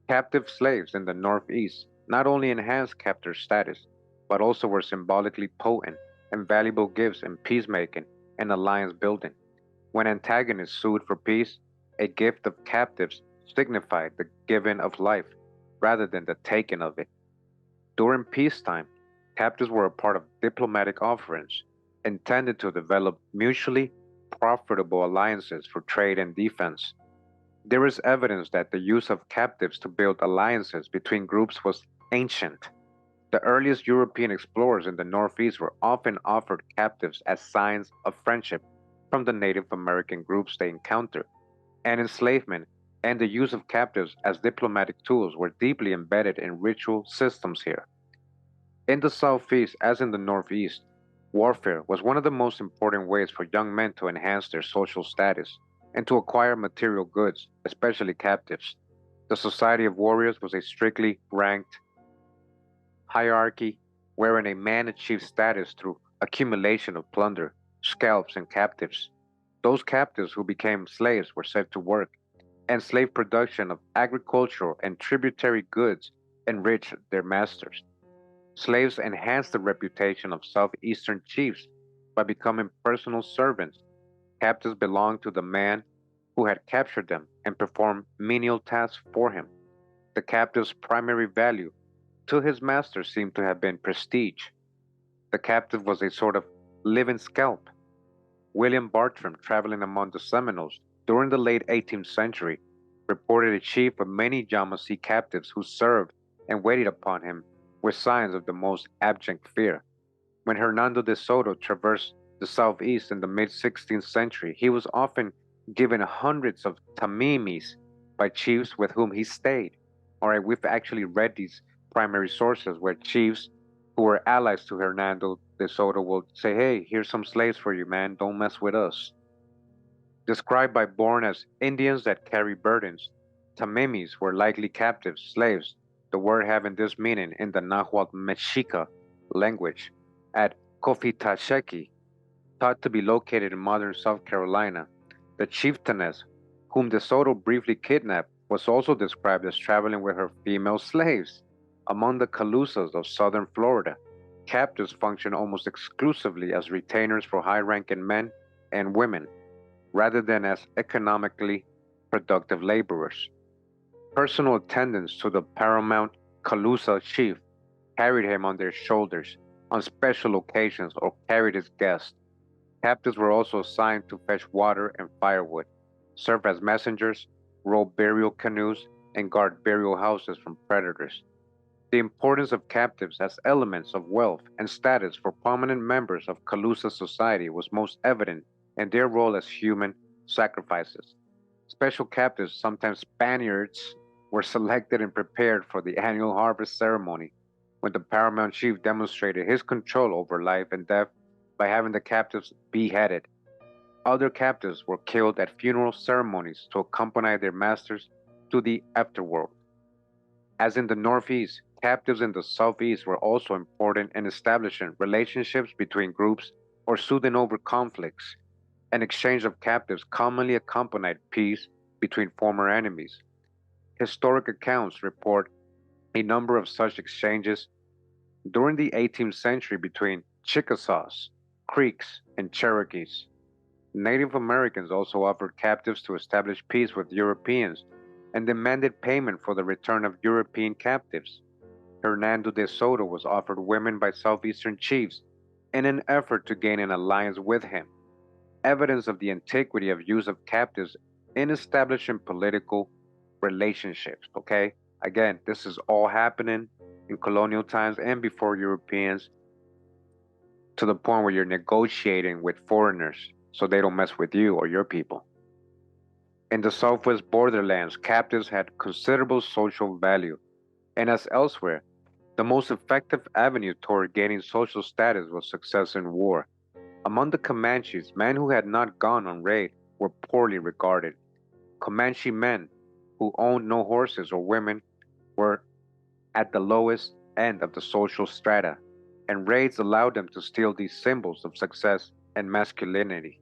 [SPEAKER 1] Captive slaves in the Northeast not only enhanced captor status, but also were symbolically potent and valuable gifts in peacemaking and alliance building. When antagonists sued for peace, A gift of captives signified the giving of life rather than the taking of it. During peacetime, captives were a part of diplomatic offerings intended to develop mutually profitable alliances for trade and defense. There is evidence that the use of captives to build alliances between groups was ancient. The earliest European explorers in the Northeast were often offered captives as signs of friendship from the Native American groups they encountered, and enslavement and the use of captives as diplomatic tools were deeply embedded in ritual systems here. In the Southeast, as in the Northeast, warfare was one of the most important ways for young men to enhance their social status and to acquire material goods, especially captives. The Society of Warriors was a strictly ranked hierarchy wherein a man achieved status through accumulation of plunder, scalps, and captives. Those captives who became slaves were set to work, and slave production of agricultural and tributary goods enriched their masters. Slaves enhanced the reputation of southeastern chiefs by becoming personal servants. Captives belonged to the man who had captured them and performed menial tasks for him. The captive's primary value to his master seemed to have been prestige. The captive was a sort of living scalp. William Bartram, traveling among the Seminoles during the late 18th century, reported a chief of many Yamasee captives who served and waited upon him with signs of the most abject fear. When Hernando de Soto traversed the southeast in the mid 16th century, he was often given hundreds of tamimis by chiefs with whom he stayed. All right, we've actually read these primary sources where chiefs who were allies to Hernando de Soto will say, hey, here's some slaves for you, man, don't mess with us. Described by Bourne as Indians that carry burdens, tamimis were likely captive slaves, the word having this meaning in the Nahuatl Mexica language. At Cofitasheki, thought to be located in modern South Carolina, the chieftainess, whom De Soto briefly kidnapped, was also described as traveling with her female slaves. Among the Calusas of southern Florida, captives functioned almost exclusively as retainers for high ranking men and women, rather than as economically productive laborers. Personal attendants to the paramount Calusa chief carried him on their shoulders on special occasions or carried his guests. Captives were also assigned to fetch water and firewood, serve as messengers, row burial canoes, and guard burial houses from predators. The importance of captives as elements of wealth and status for prominent members of Calusa society was most evident in their role as human sacrifices. Special captives, sometimes Spaniards, were selected and prepared for the annual harvest ceremony, when the paramount chief demonstrated his control over life and death by having the captives beheaded. Other captives were killed at funeral ceremonies to accompany their masters to the afterworld. As in the Northeast, captives in the Southeast were also important in establishing relationships between groups or soothing over conflicts. An exchange of captives commonly accompanied peace between former enemies. Historic accounts report a number of such exchanges during the 18th century between Chickasaws, Creeks, and Cherokees. Native Americans also offered captives to establish peace with Europeans and demanded payment for the return of European captives. Hernando de Soto was offered women by southeastern chiefs in an effort to gain an alliance with him. Evidence of the antiquity of use of captives in establishing political relationships. Okay, again, this is all happening in colonial times and before Europeans, to the point where you're negotiating with foreigners so they don't mess with you or your people. In the southwest borderlands, captives had considerable social value, and as elsewhere, the most effective avenue toward gaining social status was success in war. Among the Comanches, men who had not gone on raid were poorly regarded. Comanche men who owned no horses or women were at the lowest end of the social strata, and raids allowed them to steal these symbols of success and masculinity.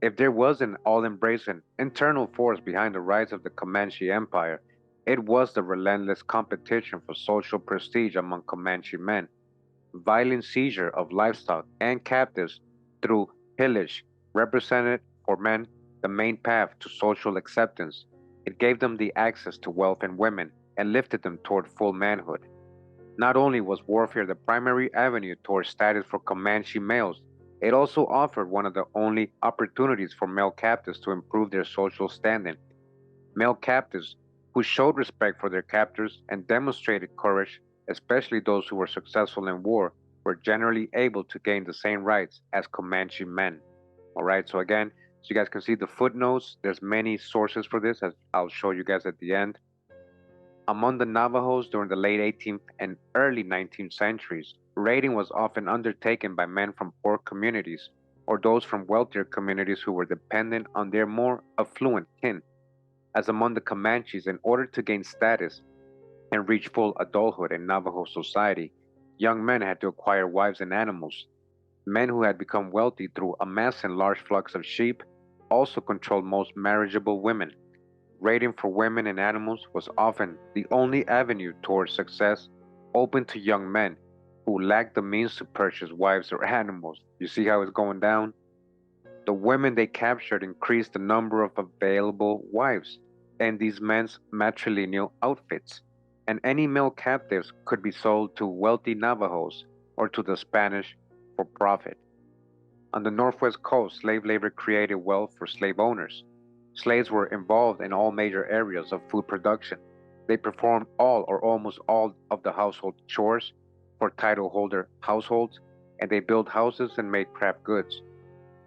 [SPEAKER 1] If there was an all embracing internal force behind the rise of the Comanche Empire, it was the relentless competition for social prestige among Comanche men. Violent seizure of livestock and captives through pillage represented for men the main path to social acceptance. It gave them the access to wealth and women and lifted them toward full manhood. Not only was warfare the primary avenue toward status for Comanche males, it also offered one of the only opportunities for male captives to improve their social standing. Male captives who showed respect for their captors and demonstrated courage, especially those who were successful in war, were generally able to gain the same rights as Comanche men. All right, so again, so you guys can see the footnotes, there's many sources for this, as I'll show you guys at the end. Among the Navajos during the late 18th and early 19th centuries, raiding was often undertaken by men from poor communities or those from wealthier communities who were dependent on their more affluent kin. As among the Comanches, in order to gain status and reach full adulthood in Navajo society, young men had to acquire wives and animals. Men who had become wealthy through amassing large flocks of sheep also controlled most marriageable women. Raiding for women and animals was often the only avenue towards success open to young men who lacked the means to purchase wives or animals. You see how it's going down? The women they captured increased the number of available wives and these men's matrilineal outfits, and any male captives could be sold to wealthy Navajos or to the Spanish for profit. On the Northwest Coast, slave labor created wealth for slave owners. Slaves were involved in all major areas of food production. They performed all or almost all of the household chores for title holder households, and they built houses and made craft goods.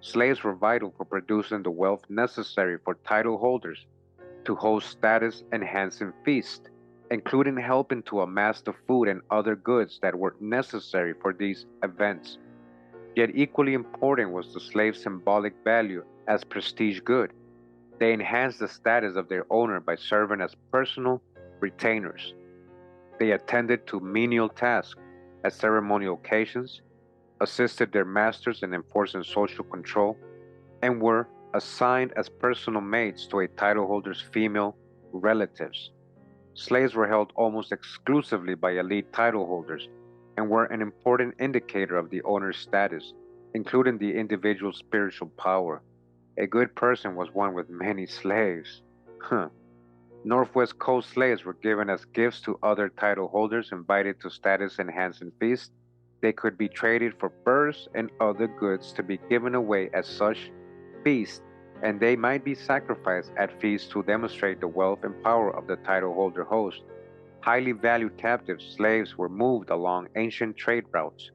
[SPEAKER 1] Slaves were vital for producing the wealth necessary for title holders to host status enhancing feasts, including helping to amass the food and other goods that were necessary for these events. Yet equally important was the slave's symbolic value as prestige good. They enhanced the status of their owner by serving as personal retainers. They attended to menial tasks at ceremonial occasions, assisted their masters in enforcing social control, and were assigned as personal maids to a title holder's female relatives. Slaves were held almost exclusively by elite title holders and were an important indicator of the owner's status, including the individual's spiritual power. A good person was one with many slaves. Huh. Northwest Coast slaves were given as gifts to other title holders invited to status enhancing feasts. They could be traded for furs and other goods to be given away at such feasts, and they might be sacrificed at feasts to demonstrate the wealth and power of the title holder host. Highly valued captive slaves were moved along ancient trade routes.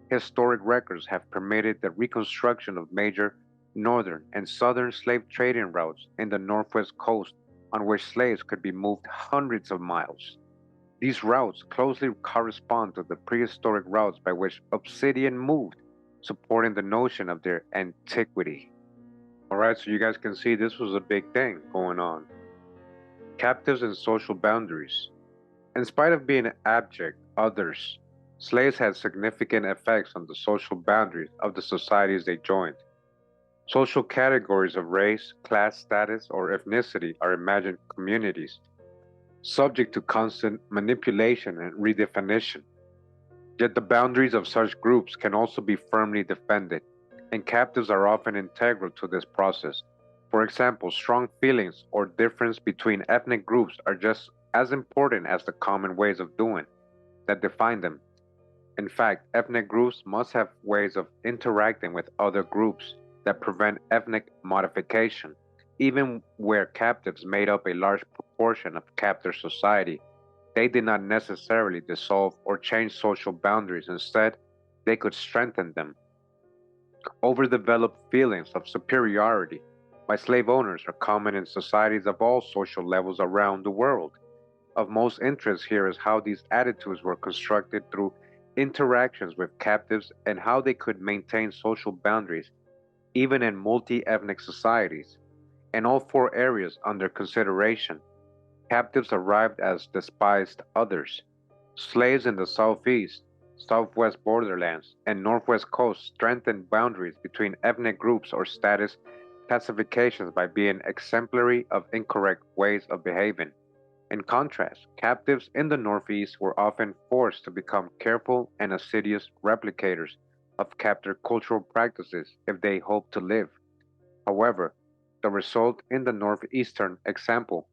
[SPEAKER 1] Historic records have permitted the reconstruction of major northern and southern slave trading routes in the Northwest Coast on which slaves could be moved hundreds of miles. These routes closely correspond to the prehistoric routes by which obsidian moved, supporting the notion of their antiquity. Alright, so you guys can see this was a big thing going on. Captives and social boundaries. In spite of being abject others, slaves had significant effects on the social boundaries of the societies they joined. Social categories of race, class status, or ethnicity are imagined communities, subject to constant manipulation and redefinition. Yet the boundaries of such groups can also be firmly defended, and captives are often integral to this process. For example, strong feelings or difference between ethnic groups are just as important as the common ways of doing that define them. In fact, ethnic groups must have ways of interacting with other groups that prevent ethnic modification. Even where captives made up a large proportion of captor society, they did not necessarily dissolve or change social boundaries. Instead, they could strengthen them. Overdeveloped feelings of superiority by slave owners are common in societies of all social levels around the world. Of most interest here is how these attitudes were constructed through interactions with captives and how they could maintain social boundaries even in multi-ethnic societies. In all four areas under consideration, captives arrived as despised others. Slaves in the southeast, southwest borderlands, and northwest coast strengthened boundaries between ethnic groups or status classifications by being exemplary of incorrect ways of behaving. In contrast, captives in the Northeast were often forced to become careful and assiduous replicators of captor cultural practices if they hoped to live. However, The result in the northeastern example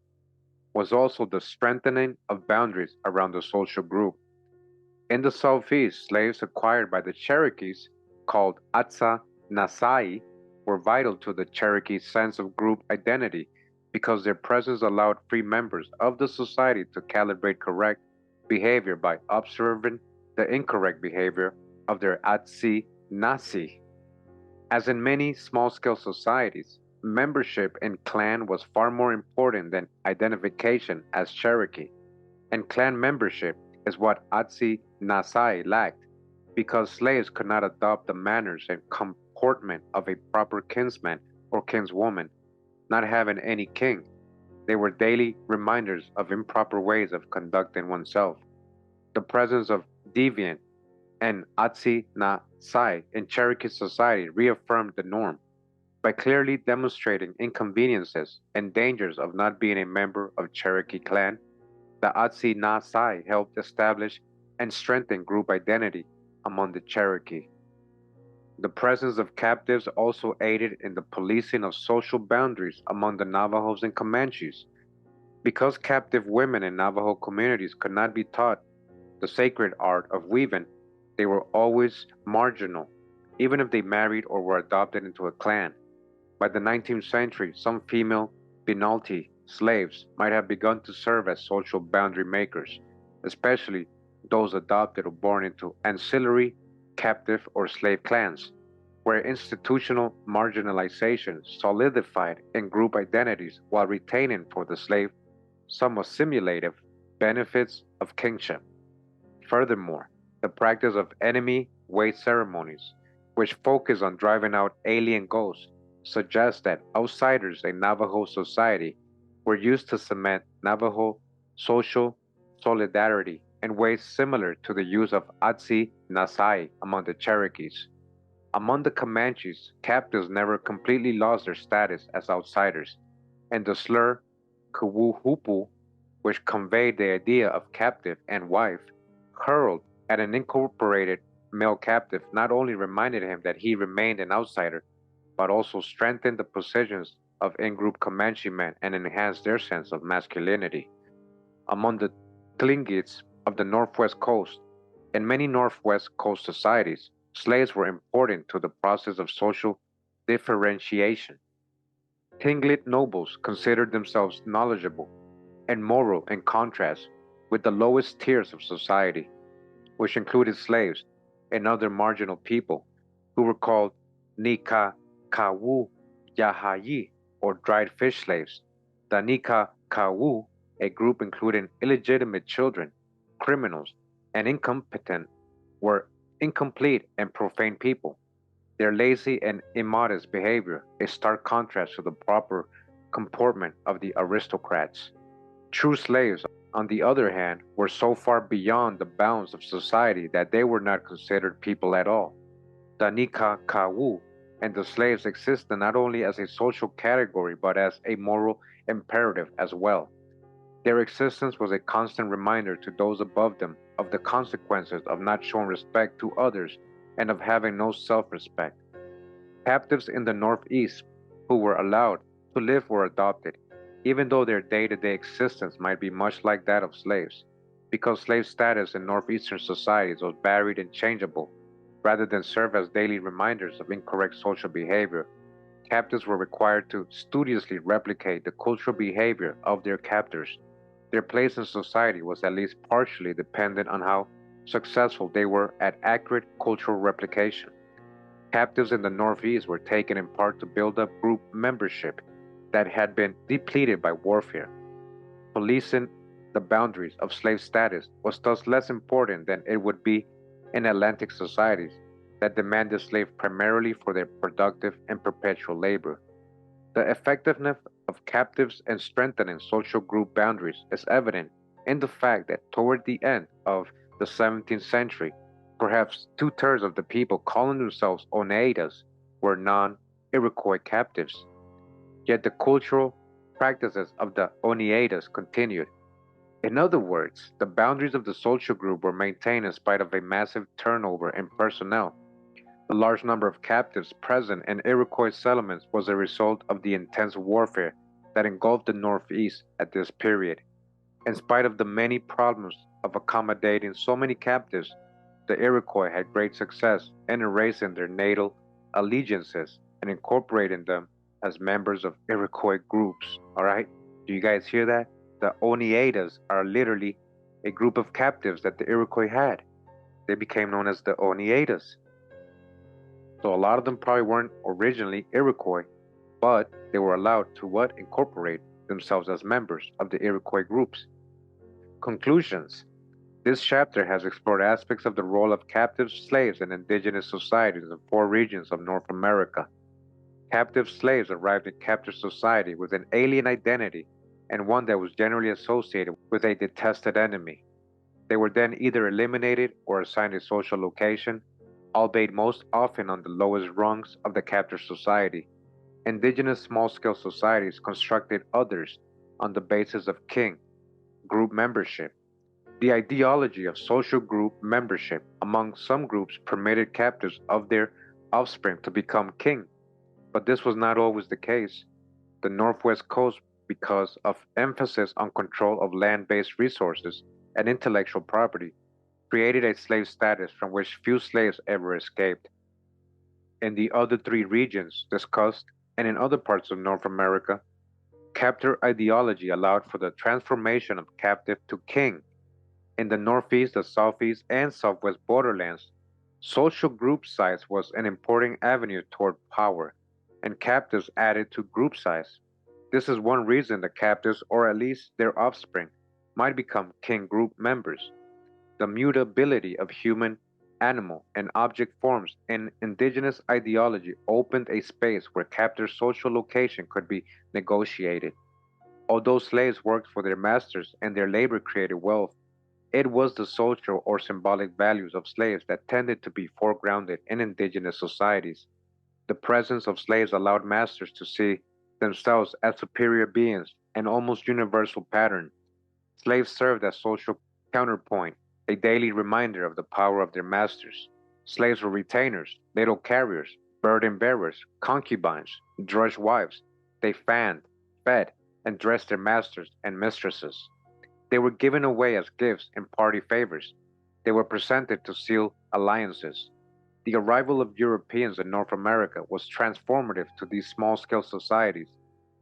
[SPEAKER 1] was also the strengthening of boundaries around the social group. In the southeast, slaves acquired by the Cherokees, called Atsa Nasai, were vital to the Cherokee sense of group identity because their presence allowed free members of the society to calibrate correct behavior by observing the incorrect behavior of their Atsi Nasi. As in many small scale societies, membership in clan was far more important than identification as Cherokee, and clan membership is what Atsi Nasai lacked, because slaves could not adopt the manners and comportment of a proper kinsman or kinswoman, not having any king. They were daily reminders of improper ways of conducting oneself. The presence of deviant and Atsi na Sai in Cherokee society reaffirmed the norm by clearly demonstrating inconveniences and dangers of not being a member of Cherokee clan. The Atsi na Sai helped establish and strengthen group identity among the Cherokee. The presence of captives also aided in the policing of social boundaries among the Navajos and Comanches. Because captive women in Navajo communities could not be taught the sacred art of weaving, they were always marginal, even if they married or were adopted into a clan. By the 19th century, some female Binalti slaves might have begun to serve as social boundary makers, especially those adopted or born into ancillary, captive, or slave clans, where institutional marginalization solidified in group identities while retaining for the slave some assimilative benefits of kingship. Furthermore, the practice of enemy way ceremonies, which focus on driving out alien ghosts, suggests that outsiders in Navajo society were used to cement Navajo social solidarity in ways similar to the use of Atsi Nasai among the Cherokees. Among the Comanches, captives never completely lost their status as outsiders, and the slur Kuwuhupu, which conveyed the idea of captive and wife, hurled at an incorporated male captive not only reminded him that he remained an outsider, but also strengthened the positions of in group Comanche men and enhanced their sense of masculinity. Among the Tlingits of the Northwest Coast, in many Northwest Coast societies, slaves were important to the process of social differentiation. Tlingit nobles considered themselves knowledgeable and moral in contrast with the lowest tiers of society, which included slaves and other marginal people who were called Nika Kawu Yahayi, or dried fish slaves. The Nika Kawu, a group including illegitimate children, criminals, and incompetent, were incomplete and profane people. Their lazy and immodest behavior, a stark contrast to the proper comportment of the aristocrats. True slaves, on the other hand, were so far beyond the bounds of society that they were not considered people at all. The Nika Kawu and the slaves existed not only as a social category but as a moral imperative as well. Their existence was a constant reminder to those above them of the consequences of not showing respect to others and of having no self respect. Captives in the Northeast who were allowed to live were adopted, even though their day to day existence might be much like that of slaves, because slave status in Northeastern societies was varied and changeable. Rather than serve as daily reminders of incorrect social behavior, captives were required to studiously replicate the cultural behavior of their captors. Their place in society was at least partially dependent on how successful they were at accurate cultural replication. Captives in the Northeast were taken in part to build up group membership that had been depleted by warfare. Policing the boundaries of slave status was thus less important than it would be in Atlantic societies that demanded slaves primarily for their productive and perpetual labor. The effectiveness of captives in strengthening social group boundaries is evident in the fact that toward the end of the 17th century, perhaps two-thirds of the people calling themselves Oneidas were non-Iroquois captives. Yet the cultural practices of the Oneidas continued. In other words, the boundaries of the social group were maintained in spite of a massive turnover in personnel. The large number of captives present in Iroquois settlements was a result of the intense warfare that engulfed the Northeast at this period. In spite of the many problems of accommodating so many captives, the Iroquois had great success in erasing their natal allegiances and incorporating them as members of Iroquois groups. All right? Do you guys hear that? The Oneidas are literally a group of captives that the Iroquois had. They became known as the Oneidas. So a lot of them probably weren't originally Iroquois, but they were allowed to what? Incorporate themselves as members of the Iroquois groups. Conclusions. This chapter has explored aspects of the role of captive slaves in indigenous societies in four regions of North America. Captive slaves arrived in captive society with an alien identity and one that was generally associated with a detested enemy. They were then either eliminated or assigned a social location, albeit most often on the lowest rungs of the captive society. Indigenous small-scale societies constructed others on the basis of kin, group membership. The ideology of social group membership among some groups permitted captives of their offspring to become king, but this was not always the case. The Northwest Coast, because of emphasis on control of land-based resources and intellectual property, created a slave status from which few slaves ever escaped. In the other three regions discussed, and in other parts of North America, captor ideology allowed for the transformation of captive to king. In the Northeast, the Southeast, and Southwest borderlands, social group size was an important avenue toward power, and captives added to group size. This is one reason the captives, or at least their offspring, might become kin group members. The mutability of human, animal, and object forms in indigenous ideology opened a space where captive social location could be negotiated. Although slaves worked for their masters and their labor created wealth, it was the social or symbolic values of slaves that tended to be foregrounded in indigenous societies. The presence of slaves allowed masters to see themselves as superior beings, an almost universal pattern. Slaves served as social counterpoint, a daily reminder of the power of their masters. Slaves were retainers, ladle carriers, burden bearers, concubines, drudge wives. They fanned, fed, and dressed their masters and mistresses. They were given away as gifts and party favors. They were presented to seal alliances. The arrival of Europeans in North America was transformative to these small scale societies.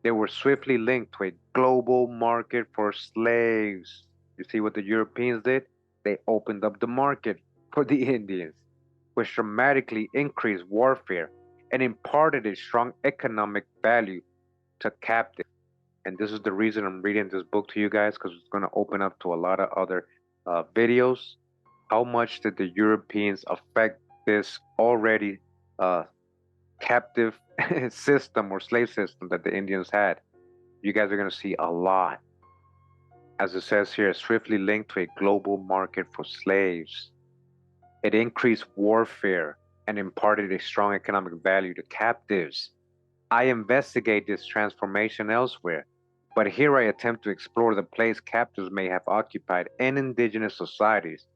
[SPEAKER 1] They were swiftly linked to a global market for slaves. You see what the Europeans did? They opened up the market for the Indians, which dramatically increased warfare and imparted a strong economic value to captives. And this is the reason I'm reading this book to you guys, because it's going to open up to a lot of other videos. How much did the Europeans affect this already captive system or slave system that the Indians had? You guys are going to see a lot. As it says here, swiftly linked to a global market for slaves. It increased warfare and imparted a strong economic value to captives. I investigate this transformation elsewhere, but here I attempt to explore the place captives may have occupied in indigenous societies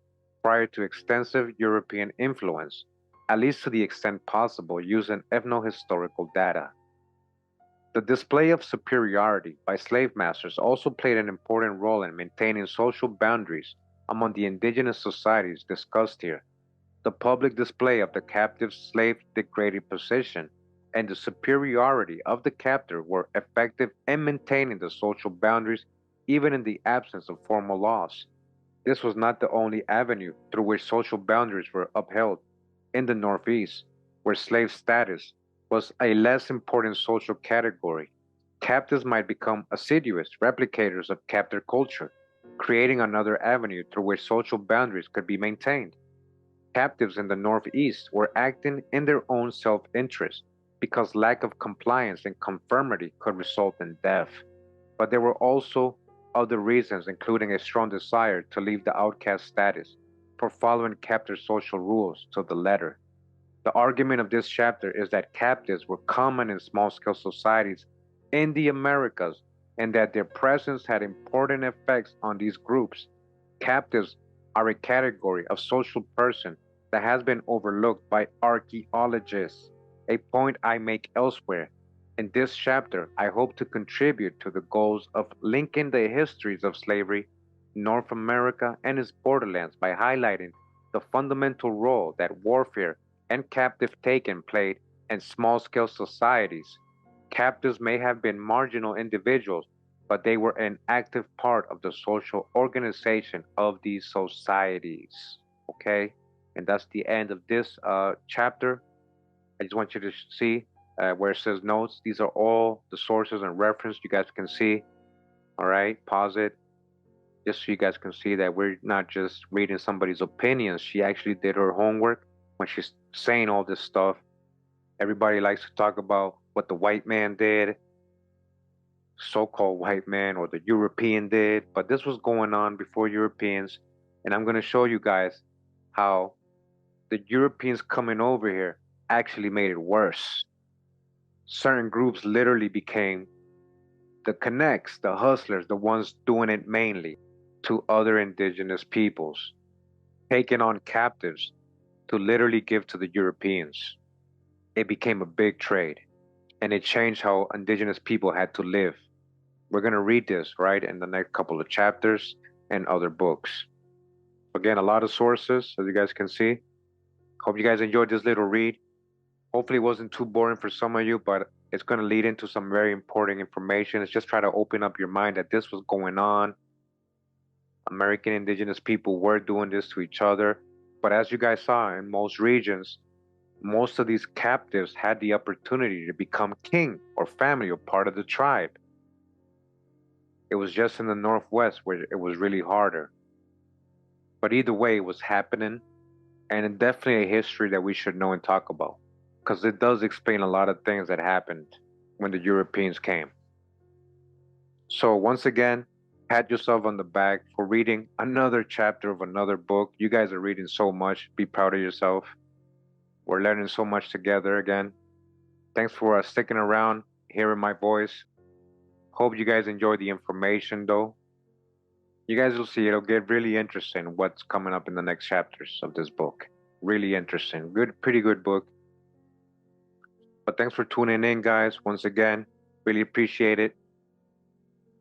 [SPEAKER 1] prior to extensive European influence, at least to the extent possible using ethnohistorical data. The display of superiority by slave masters also played an important role in maintaining social boundaries among the indigenous societies discussed here. The public display of the captive slave degraded position and the superiority of the captor were effective in maintaining the social boundaries even in the absence of formal laws. This was not the only avenue through which social boundaries were upheld. In the Northeast, where slave status was a less important social category, captives might become assiduous replicators of captor culture, creating another avenue through which social boundaries could be maintained. Captives in the Northeast were acting in their own self-interest because lack of compliance and conformity could result in death. But there were also other reasons, including a strong desire to leave the outcast status for following captor social rules to the letter. The argument of this chapter is that captives were common in small-scale societies in the Americas and that their presence had important effects on these groups. Captives are a category of social person that has been overlooked by archaeologists, a point I make elsewhere. In this chapter, I hope to contribute to the goals of linking the histories of slavery in North America and its borderlands by highlighting the fundamental role that warfare and captive taking played in small scale societies. Captives may have been marginal individuals, but they were an active part of the social organization of these societies. Okay? And that's the end of this chapter. I just want you to see where it says notes. These are all the sources and reference you guys can see. All right, pause it just so you guys can see that we're not just reading somebody's opinions. She actually did her homework when she's saying all this stuff. Everybody likes to talk about what the white man did, so-called white man, or the European did, but this was going on before Europeans, and I'm going to show you guys how the Europeans coming over here actually made it worse. Certain groups literally became the connects, the hustlers, the ones doing it mainly to other indigenous peoples, taking on captives to literally give to the Europeans. It became a big trade and it changed how indigenous people had to live. We're going to read this, right, in the next couple of chapters and other books. Again, a lot of sources, as you guys can see. Hope you guys enjoyed this little read. Hopefully it wasn't too boring for some of you, but it's going to lead into some very important information. It's just try to open up your mind that this was going on. American indigenous people were doing this to each other. But as you guys saw, in most regions, most of these captives had the opportunity to become king or family or part of the tribe. It was just in the Northwest where it was really harder. But either way, it was happening, and it's definitely a history that we should know and talk about, because it does explain a lot of things that happened when the Europeans came. So once again, pat yourself on the back for reading another chapter of another book. You guys are reading so much. Be proud of yourself. We're learning so much together again. Thanks for sticking around, hearing my voice. Hope you guys enjoy the information, though. You guys will see it'll get really interesting what's coming up in the next chapters of this book. Really interesting. Pretty good book. But thanks for tuning in, guys. Once again, really appreciate it.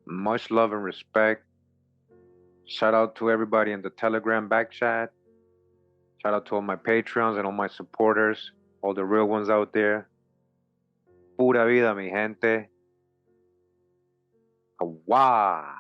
[SPEAKER 1] Much love and respect. Shout out to everybody in the Telegram back chat. Shout out to all my Patreons and all my supporters, all the real ones out there. Pura vida, mi gente. Awa.